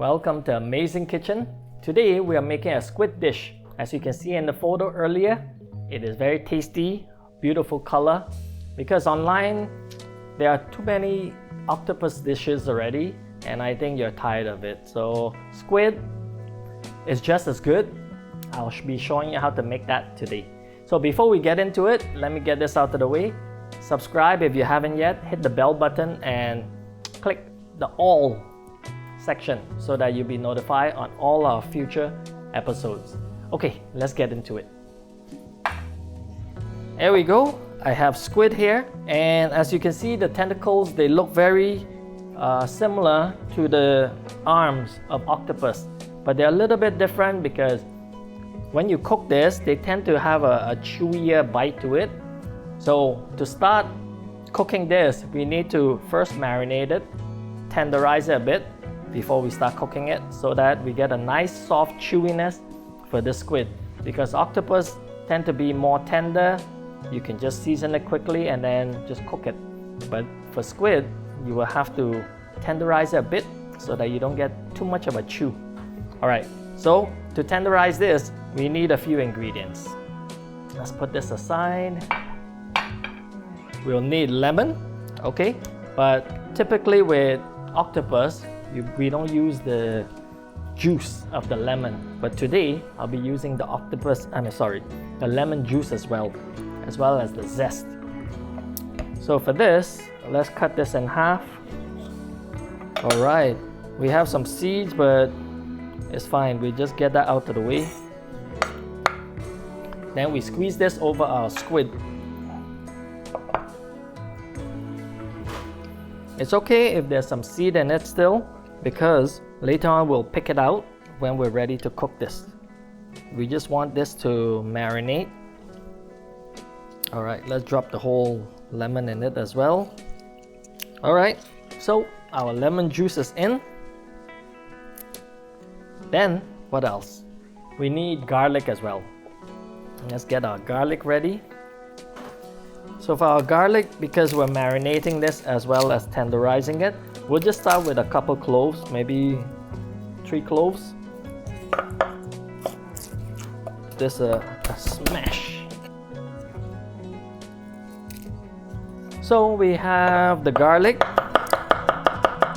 Welcome to Amazing Kitchen. Today we are making a squid dish. As you can see in the photo earlier, it is very tasty, beautiful color. Because online there are too many octopus dishes already and I think you're tired of it. So squid is just as good. I'll be showing you how to make that today. So before we get into it, let me get this out of the way. Subscribe if you haven't yet, hit the bell button and click the all section so that you'll be notified on all our future episodes. Okay, let's get into it. There we go. I have squid here, and as you can see, the tentacles, they look very similar to the arms of octopus, but they're a little bit different because when you cook this, they tend to have a chewier bite to it. So to start cooking this, we need to first marinate it, tenderize it a bit before we start cooking it so that we get a nice soft chewiness for the squid. Because octopus tend to be more tender, you can just season it quickly and then just cook it. But for squid, you will have to tenderize it a bit so that you don't get too much of a chew. Alright, so to tenderize this, we need a few ingredients. Let's put this aside. We'll need lemon, okay? But typically with octopus, we don't use the juice of the lemon. But today, I'll be using the the lemon juice as well as the zest. So for this, let's cut this in half. Alright, we have some seeds, but it's fine. We just get that out of the way. Then we squeeze this over our squid. It's okay if there's some seed in it still, because later on we'll pick it out when we're ready to cook this. We just want this to marinate. Alright, let's drop the whole lemon in it as well. Alright, so our lemon juice is in. Then, what else? We need garlic as well. Let's get our garlic ready. So for our garlic, because we're marinating this as well as tenderizing it, we'll just start with a couple cloves, maybe 3 cloves. This a smash. So we have the garlic.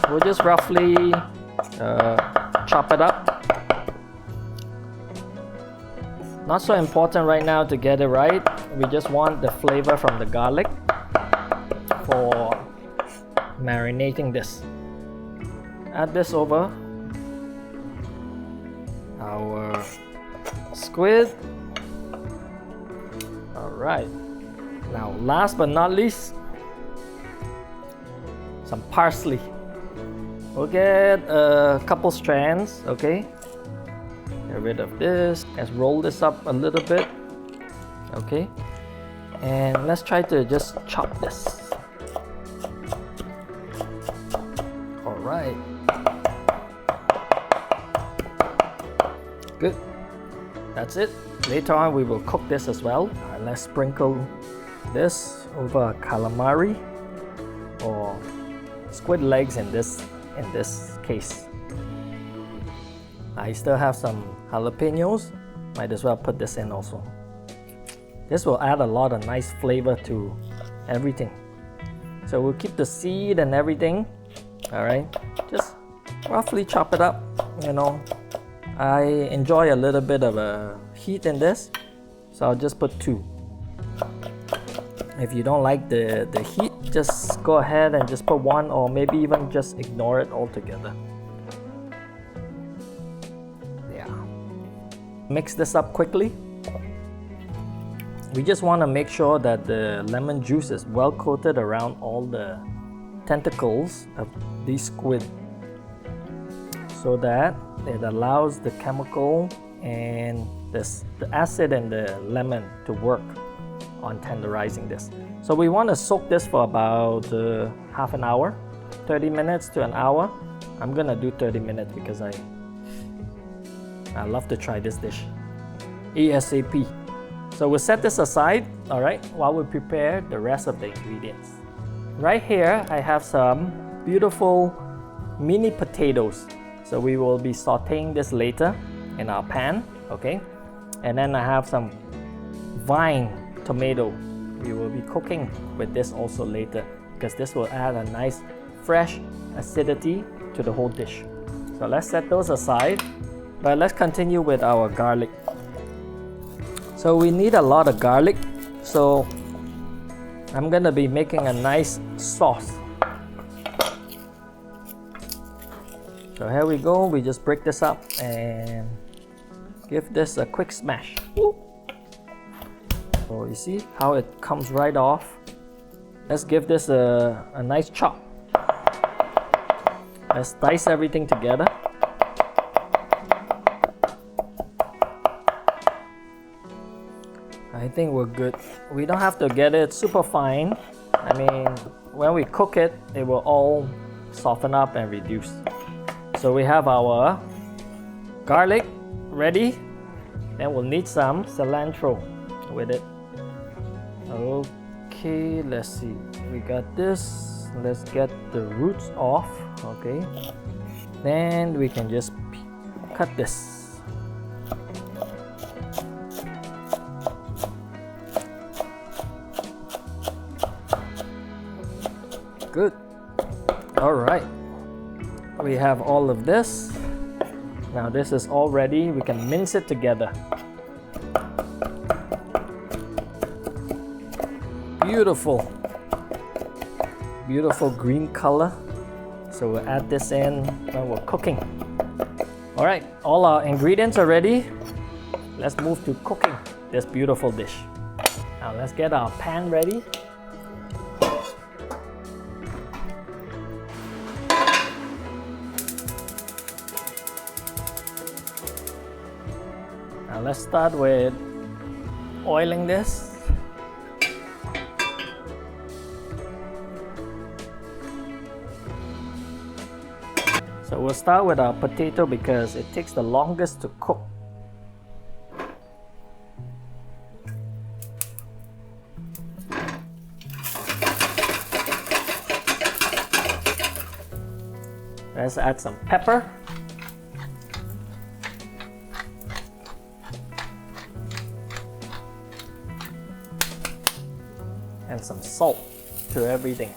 We'll just roughly chop it up. Not so important right now to get it right. We just want the flavor from the garlic for marinating this. Add this over our squid. Alright. Now last but not least, some parsley. We'll get a couple strands, okay? Get rid of this. Let's roll this up a little bit. Okay. And let's try to just chop this. Alright. Good. That's it. Later on we will cook this as well. Let's sprinkle this over calamari or squid legs in this case. I still have some jalapenos. Might as well put this in also. This will add a lot of nice flavor to everything. So we'll keep the seed and everything. Alright, just roughly chop it up. You know, I enjoy a little bit of a heat in this, so I'll just put 2. If you don't like the heat, just go ahead and just put 1, or maybe even just ignore it altogether. Yeah. Mix this up quickly. We just want to make sure that the lemon juice is well coated around all the tentacles of these squid so that it allows the chemical and the acid and the lemon to work on tenderizing this. So we want to soak this for about half an hour, 30 minutes to an hour. I'm gonna do 30 minutes because I love to try this dish ASAP. So we'll set this aside, alright, while we prepare the rest of the ingredients. Right here, I have some beautiful mini potatoes. So we will be sauteing this later in our pan, okay? And then I have some vine tomato. We will be cooking with this also later because this will add a nice fresh acidity to the whole dish. So let's set those aside, but let's continue with our garlic. So we need a lot of garlic, so I'm gonna be making a nice sauce. So here we go, we just break this up and give this a quick smash. So you see how it comes right off. Let's give this a nice chop. Let's dice everything together. I think we're good. We don't have to get it super fine. I mean, when we cook it, it will all soften up and reduce. So we have our garlic ready. Then we'll need some cilantro with it. Okay, let's see. We got this. Let's get the roots off. Okay. Then we can just cut this. Good. All right. We have all of this. Now this is all ready. We can mince it together. Beautiful. Beautiful green color. So we'll add this in when we're cooking. All right, all our ingredients are ready. Let's move to cooking this beautiful dish. Now let's get our pan ready. Now let's start with oiling this. So we'll start with our potato because it takes the longest to cook. Let's add some pepper. And some salt to everything.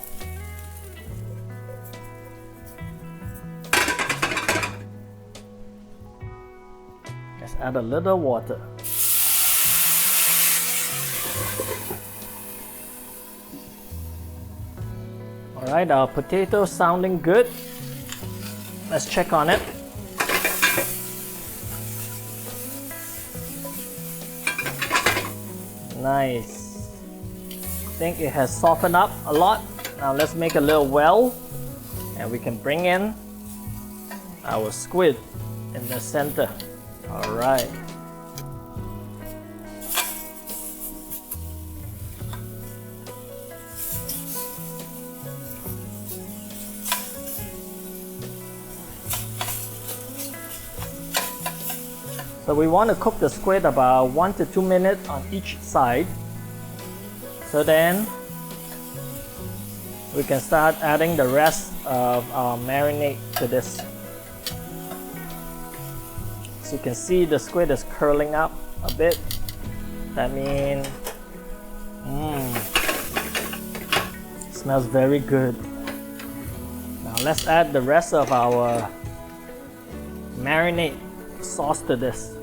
Let's add a little water. Alright, our potatoes sounding good. Let's check on it. Nice. I think it has softened up a lot. Now let's make a little well and we can bring in our squid in the center. All right. So we want to cook the squid about 1 to 2 minutes on each side. So then we can start adding the rest of our marinade to this. So you can see the squid is curling up a bit. That means smells very good. Now let's add the rest of our marinade sauce to this.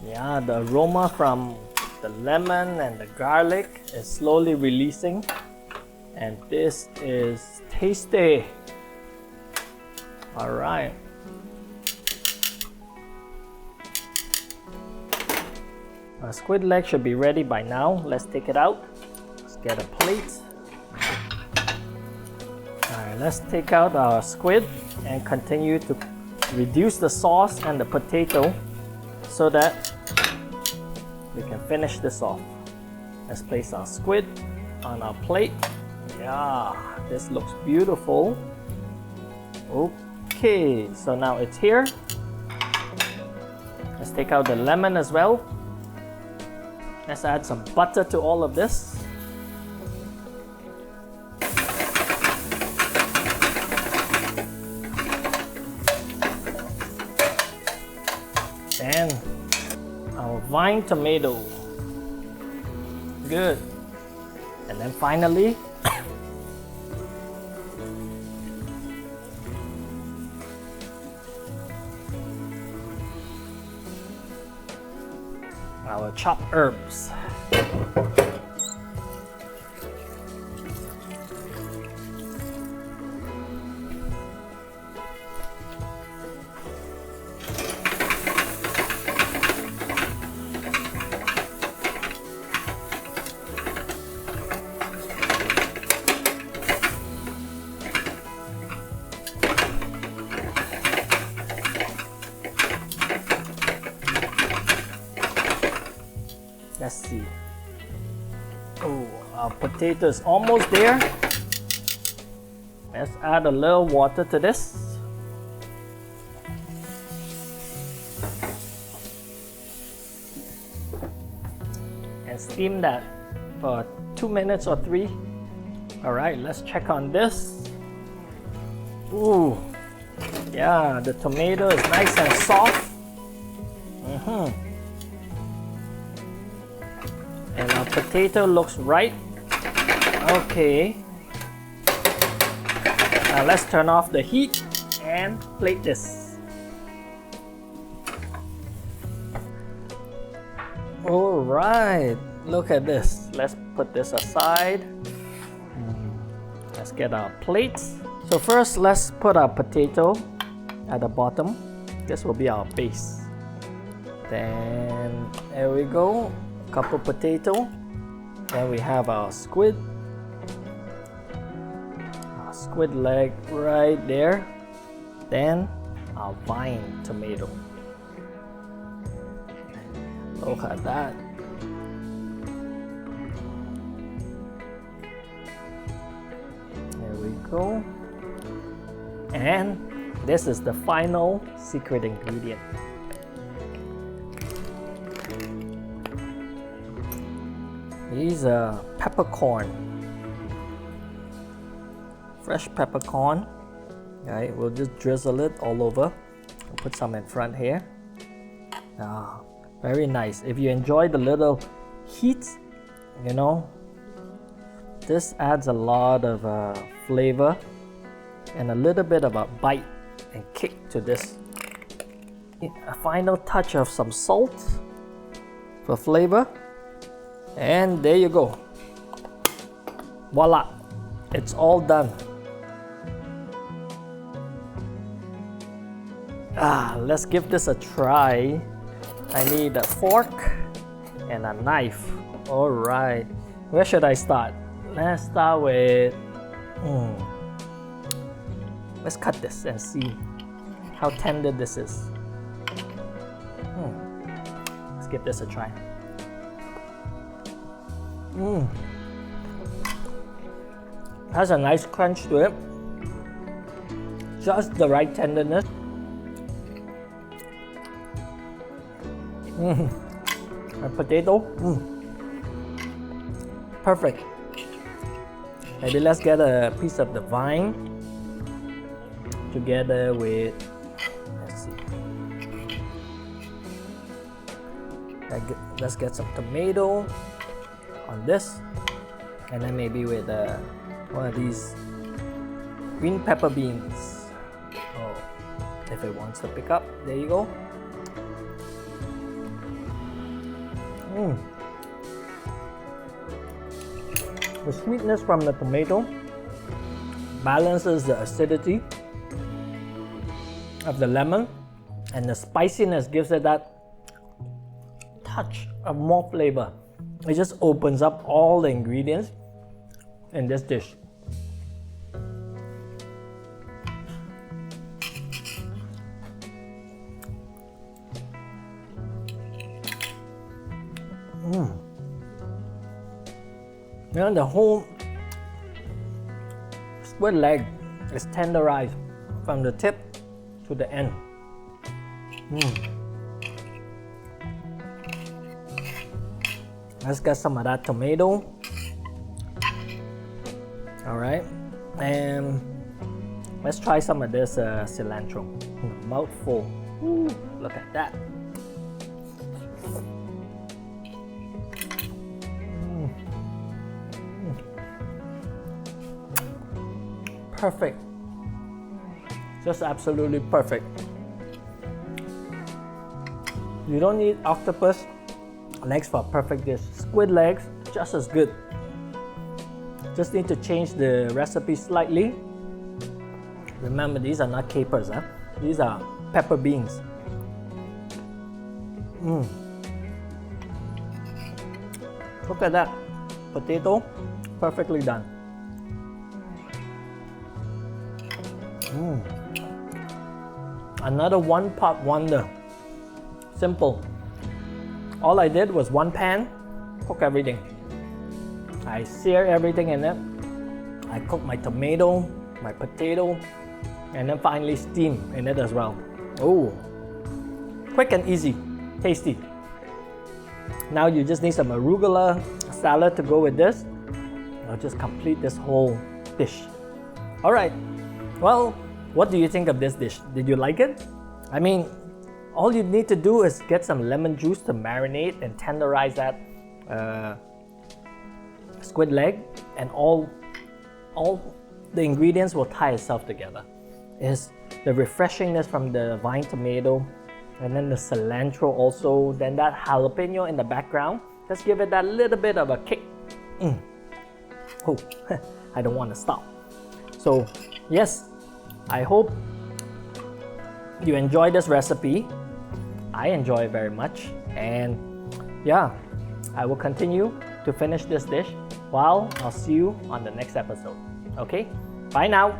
Yeah, the aroma from the lemon and the garlic is slowly releasing, and this is tasty. All right. Our squid leg should be ready by now. Let's take it out. Let's get a plate. All right, let's take out our squid and continue to reduce the sauce and the potato so that we can finish this off. Let's place our squid on our plate. Yeah, this looks beautiful. Okay, so now it's here. Let's take out the lemon as well. Let's add some butter to all of this. And our vine tomato. Good. And then finally, our chopped herbs. Let's see. Oh, our potato is almost there. Let's add a little water to this. And steam that for 2 minutes or 3. Alright, let's check on this. Ooh, yeah, the tomato is nice and soft. And our potato looks right. Okay. Now let's turn off the heat and plate this. Alright, look at this. Let's put this aside. Let's get our plates. So first, let's put our potato at the bottom. This will be our base. Then, there we go. Couple potato. Then we have our squid. Our squid leg right there. Then our vine tomato. Look at that. There we go. And this is the final secret ingredient. These are peppercorn, fresh peppercorn. Right, we'll just drizzle it all over. We'll put some in front here. Ah, very nice. If you enjoy the little heat, you know, this adds a lot of flavor and a little bit of a bite and kick to this. A final touch of some salt for flavor. And there you go. Voila! It's all done. Let's give this a try. I need a fork and a knife. Alright. Where should I start? Let's start with... Let's cut this and see how tender this is. Let's give this a try. Has a nice crunch to it. Just the right tenderness. A potato. Perfect. Maybe let's get a piece of the vine together with, let's see. Let's get some tomato on this, and then maybe with one of these green pepper beans. Oh, if it wants to pick up, there you go. The sweetness from the tomato balances the acidity of the lemon, and the spiciness gives it that touch of more flavor. It just opens up all the ingredients in this dish. You know, the whole squid leg is tenderized from the tip to the end. Let's get some of that tomato. All right, and let's try some of this cilantro. Mouthful. Ooh, look at that. Perfect. Just absolutely perfect. You don't need octopus legs for a perfect dish. Squid legs, just as good. Just need to change the recipe slightly. Remember, these are not capers, huh? These are pepper beans. Look at that. Potato, perfectly done. Another one-pot wonder. Simple. All I did was one pan, cook everything. I sear everything in it. I cook my tomato, my potato, and then finally steam in it as well. Oh, quick and easy, tasty. Now you just need some arugula salad to go with this. I'll just complete this whole dish. All right, well, what do you think of this dish? Did you like it? I mean, all you need to do is get some lemon juice to marinate and tenderize that squid leg, and all the ingredients will tie itself together. Is the refreshingness from the vine tomato, and then the cilantro also, then that jalapeno in the background. Let's give it that little bit of a kick. Oh, I don't want to stop. So yes, I hope you enjoy this recipe. I enjoy it very much, and yeah, I will continue to finish this dish while I'll see you on the next episode. Okay, bye now.